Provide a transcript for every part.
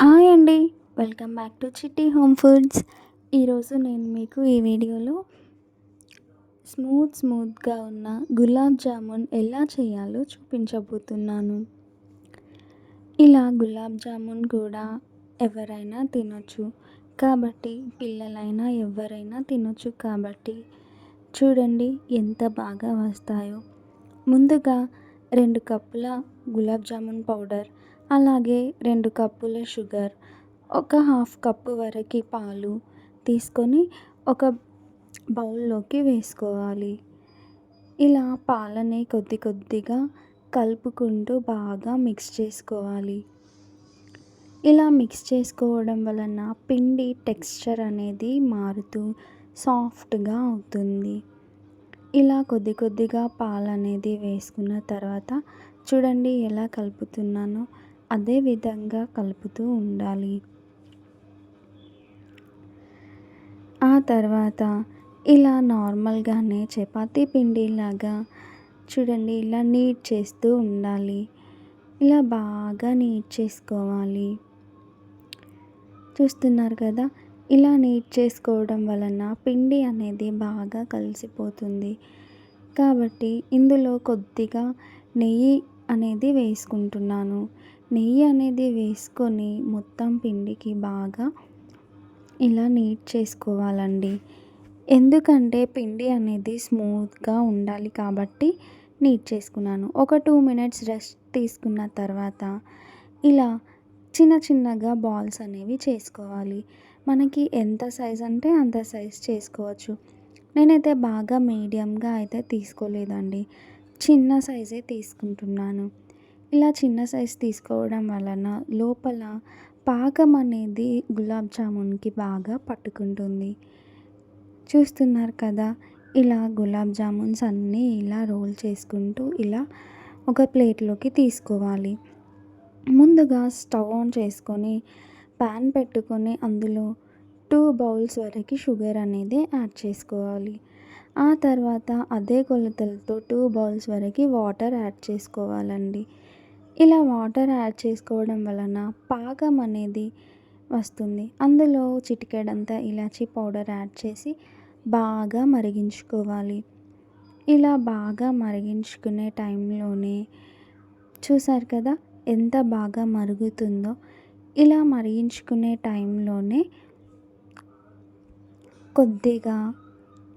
Hi అండి. Welcome back to చిట్టి home foods. ఈరోజు నేను మీకు ఈ వీడియోలో స్మూత్గా ఉన్న గులాబ్ జామున్ ఎలా చేయాలో చూపించబోతున్నాను. ఇలా గులాబ్ జామున్ కూడా ఎవరైనా తినొచ్చు కాబట్టి, పిల్లలైనా ఎవరైనా తినొచ్చు కాబట్టి చూడండి ఎంత బాగా వస్తాయో. ముందుగా 2 కప్పుల గులాబ్ జామున్ పౌడర్, అలాగే 2 కప్పుల షుగర్, ఒక హాఫ్ కప్పు వరకు పాలు తీసుకొని ఒక బౌల్లోకి వేసుకోవాలి. ఇలా పాలని కొద్దిగా కలుపుకుంటూ బాగా మిక్స్ చేసుకోవాలి. ఇలా మిక్స్ చేసుకోవడం వలన పిండి టెక్స్చర్ అనేది మారుతూ సాఫ్ట్గా అవుతుంది. ఇలా కొద్దిగా పాలనేది వేసుకున్న తర్వాత చూడండి ఎలా కలుపుతున్నానో అదే విధంగా కలుపుతూ ఉండాలి. ఆ తర్వాత ఇలా నార్మల్గానే చపాతీ పిండిలాగా చూడండి ఇలా నీట్ చేస్తూ ఉండాలి. ఇలా బాగా నీట్ చేసుకోవాలి. చూస్తున్నారు కదా, ఇలా నీట్ చేసుకోవడం వలన పిండి అనేది బాగా కలిసిపోతుంది. కాబట్టి ఇందులో కొద్దిగా నెయ్యి అనేది వేసుకుంటున్నాను. నెయ్యి అనేది వేసుకొని మొత్తం పిండికి బాగా ఇలా నీట్ చేసుకోవాలండి. ఎందుకంటే పిండి అనేది స్మూత్గా ఉండాలి కాబట్టి నీట్ చేసుకున్నాను. ఒక 2 మినిట్స్ రెస్ట్ తీసుకున్న తర్వాత ఇలా చిన్నగా బాల్స్ అనేవి చేసుకోవాలి. మనకి ఎంత సైజ్ అంటే అంత సైజ్ చేసుకోవచ్చు. నేనైతే బాగా మీడియంగా అయితే తీసుకోలేదండి, చిన్న సైజే తీసుకుంటున్నాను. ఇలా చిన్న సైజ్ తీసుకోవడం వలన లోపల పాకం అనేది గులాబ్ జామున్కి బాగా పట్టుకుంటుంది. చూస్తున్నారు కదా, ఇలా గులాబ్ జామున్స్ అన్నీ ఇలా రోల్ చేసుకుంటూ ఇలా ఒక ప్లేట్లోకి తీసుకోవాలి. ముందుగా స్టవ్ ఆన్ చేసుకొని ప్యాన్ పెట్టుకొని అందులో 2 బౌల్స్ వరకు షుగర్ అనేది యాడ్ చేసుకోవాలి. ఆ తర్వాత అదే కొలతలతో 2 బౌల్స్ వరకు వాటర్ యాడ్ చేసుకోవాలండి. ఇలా వాటర్ యాడ్ చేసుకోవడం వలన పాకం అనేది వస్తుంది. అందులో చిటికెడంతా ఇలాచీ పౌడర్ యాడ్ చేసి బాగా మరిగించుకోవాలి. ఇలా బాగా మరిగించుకునే టైంలోనే చూసారు కదా ఎంత బాగా మరుగుతుందో. ఇలా మరిగించుకునే టైంలోనే కొద్దిగా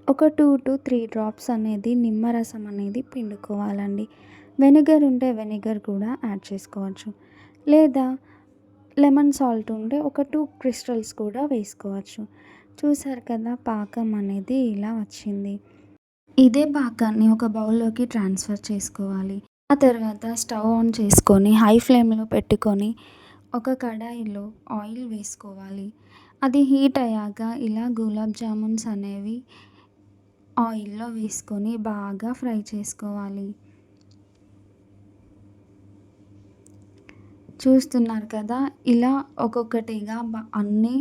ఒక 2 to 3 డ్రాప్స్ అనేది నిమ్మరసం అనేది పిండుకోవాలండి. వెనిగర్ ఉంటే వెనిగర్ కూడా యాడ్ చేసుకోవచ్చు, లేదా లెమన్ సాల్ట్ ఉంటే ఒక 2 క్రిస్టల్స్ కూడా వేసుకోవచ్చు. చూసారు కదా, పాకం అనేది ఇలా వచ్చింది. ఇదే పాకాన్ని ఒక బౌల్లోకి ట్రాన్స్ఫర్ చేసుకోవాలి. ఆ తర్వాత స్టవ్ ఆన్ చేసుకొని హై ఫ్లేమ్లో పెట్టుకొని ఒక కడాయిలో ఆయిల్ వేసుకోవాలి. అది హీట్ అయ్యాక ఇలా గులాబ్ జామున్స్ అనేవి ఆయిల్లో వేసుకొని బాగా ఫ్రై చేసుకోవాలి. చూస్తున్నారు కదా, ఇలా ఒక్కొక్కటిగా అన్నీ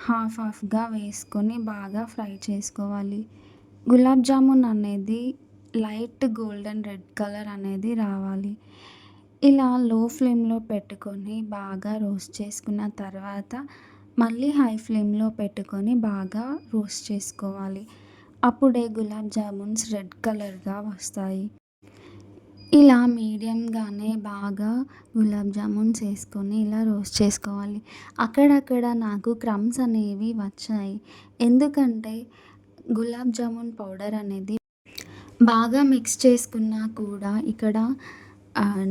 హాఫ్గా వేసుకొని బాగా ఫ్రై చేసుకోవాలి. గులాబ్ జామున్ అనేది లైట్ గోల్డెన్ రెడ్ కలర్ అనేది రావాలి. ఇలా లో ఫ్లేమ్లో పెట్టుకొని బాగా రోస్ట్ చేసుకున్న తర్వాత మళ్ళీ హై ఫ్లేమ్లో పెట్టుకొని బాగా రోస్ట్ చేసుకోవాలి. అప్పుడే గులాబ్ జామున్స్ రెడ్ కలర్గా వస్తాయి. ఇలా మీడియంగానే బాగా గులాబ్ జామున్స్ వేసుకొని ఇలా రోస్ట్ చేసుకోవాలి. అక్కడక్కడ నాకు క్రమ్స్ అనేవి వచ్చాయి, ఎందుకంటే గులాబ్ జామున్ పౌడర్ అనేది బాగా మిక్స్ చేసుకున్నా కూడా ఇక్కడ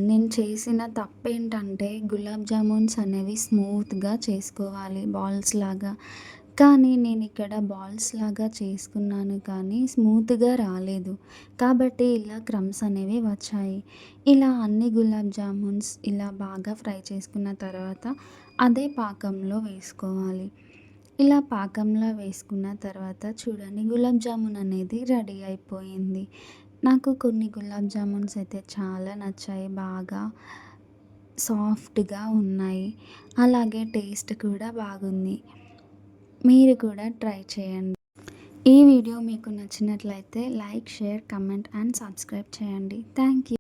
నేను చేసిన తప్పేంటంటే గులాబ్ జామున్స్ అనేవి స్మూత్గా చేసుకోవాలి బాల్స్ లాగా. కానీ నేను ఇక్కడ బాల్స్ లాగా చేసుకున్నాను కానీ స్మూత్గా రాలేదు, కాబట్టి ఇలా క్రమ్స్ అనేవి వచ్చాయి. ఇలా అన్ని గులాబ్ జామున్స్ ఇలా బాగా ఫ్రై చేసుకున్న తర్వాత అదే పాకంలో వేసుకోవాలి. ఇలా పాకంలో వేసుకున్న తర్వాత చూడండి గులాబ్ జామున్ అనేది రెడీ అయిపోయింది. నాకు కొన్ని గులాబ్ జామున్స్ అయితే చాలా నచ్చాయి, బాగా సాఫ్ట్గా ఉన్నాయి, అలాగే టేస్ట్ కూడా బాగుంది. మీరు కూడా ట్రై చేయండి. ఈ వీడియో మీకు నచ్చినట్లయితే like, share, comment and subscribe చేయండి. Thank you.